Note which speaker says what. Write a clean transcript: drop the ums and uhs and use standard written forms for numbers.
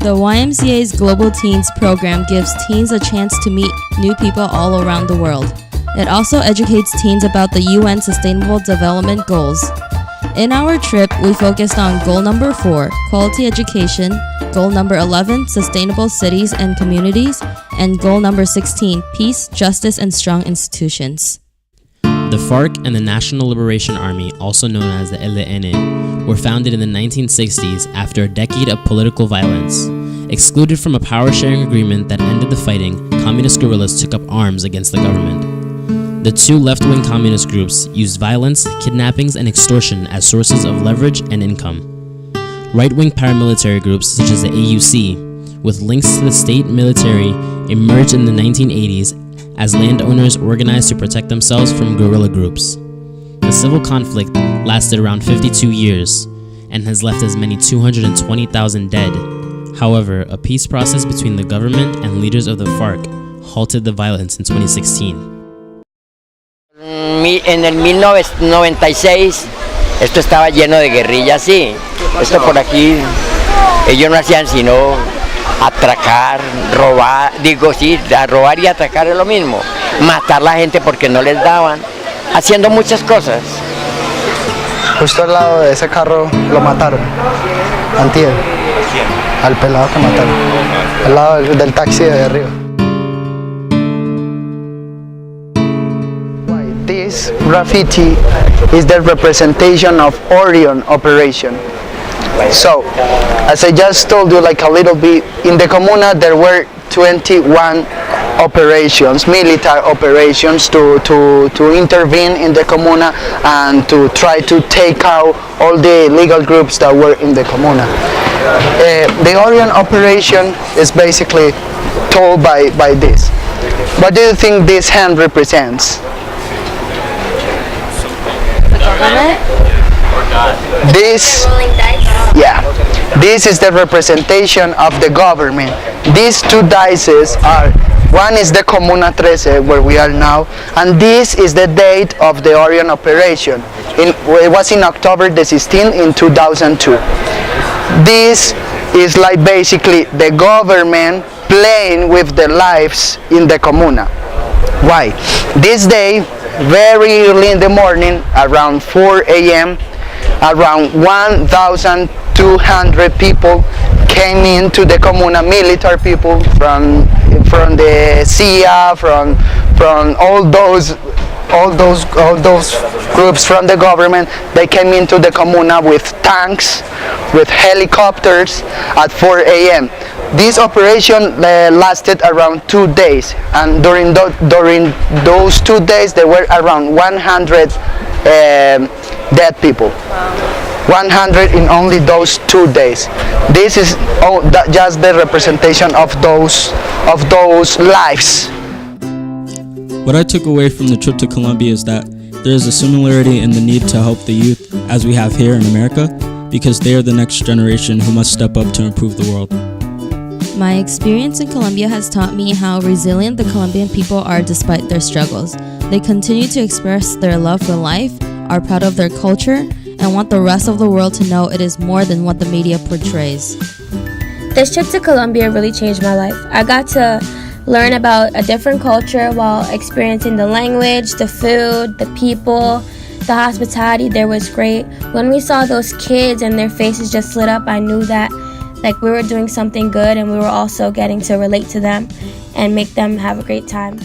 Speaker 1: The YMCA's Global Teens program gives teens a chance to meet new people all around the world. It also educates teens about the UN Sustainable Development Goals. In our trip, we focused on goal number 4, quality education, goal number 11, sustainable cities and communities, and goal number 16, peace, justice, and strong institutions.
Speaker 2: The FARC and the National Liberation Army, also known as the ELN, were founded in the 1960s after a decade of political violence. Excluded from a power-sharing agreement that ended the fighting, communist guerrillas took up arms against the government. The two left-wing communist groups used violence, kidnappings, and extortion as sources of leverage and income. Right-wing paramilitary groups such as the AUC, with links to the state military, emerged in the 1980s as landowners organized to protect themselves from guerrilla groups. The civil conflict lasted around 52 years and has left as many 220,000 dead. However, a peace process between the government and leaders of the FARC halted the violence in 2016.
Speaker 3: En el 1996 esto estaba lleno de guerrillas, sí. Esto por aquí, ellos no hacían sino atracar, robar, a robar y atracar es lo mismo. Matar a la gente porque no les daban, haciendo muchas cosas.
Speaker 4: Justo al lado de ese carro lo mataron, antier, al pelado que mataron, al lado del taxi de arriba. This graffiti is the representation of Orion operation. So, as I just told you like a little bit, in the Comuna there were 21 operations, military operations to intervene in the Comuna and to try to take out all the illegal groups that were in the Comuna. The Orion operation is basically told by this. What do you think this hand represents? This is the representation of the government. These two dices are, one is the Comuna 13 where we are now, and this is the date of the Orion operation. It was in October the 16th in 2002. This is like basically the government playing with the lives in the Comuna. Why? This day, very early in the morning, around 4 a.m., around 1,200 people came into the Comuna, military people from the CIA, from all those groups from the government. They came into the Comuna with tanks, with helicopters at 4 a.m. This operation lasted around 2 days, and during those 2 days there were around 100 dead people. 100 in only those 2 days. This is just the representation of those lives.
Speaker 5: What I took away from the trip to Colombia is that there is a similarity in the need to help the youth as we have here in America, because they are the next generation who must step up to improve the world.
Speaker 1: My experience in Colombia has taught me how resilient the Colombian people are despite their struggles. They continue to express their love for life, are proud of their culture, and want the rest of the world to know it is more than what the media portrays.
Speaker 6: This trip to Colombia really changed my life. I got to learn about a different culture while experiencing the language, the food, the people, the hospitality there was great. When we saw those kids and their faces just lit up, I knew that we were doing something good, and we were also getting to relate to them and make them have a great time.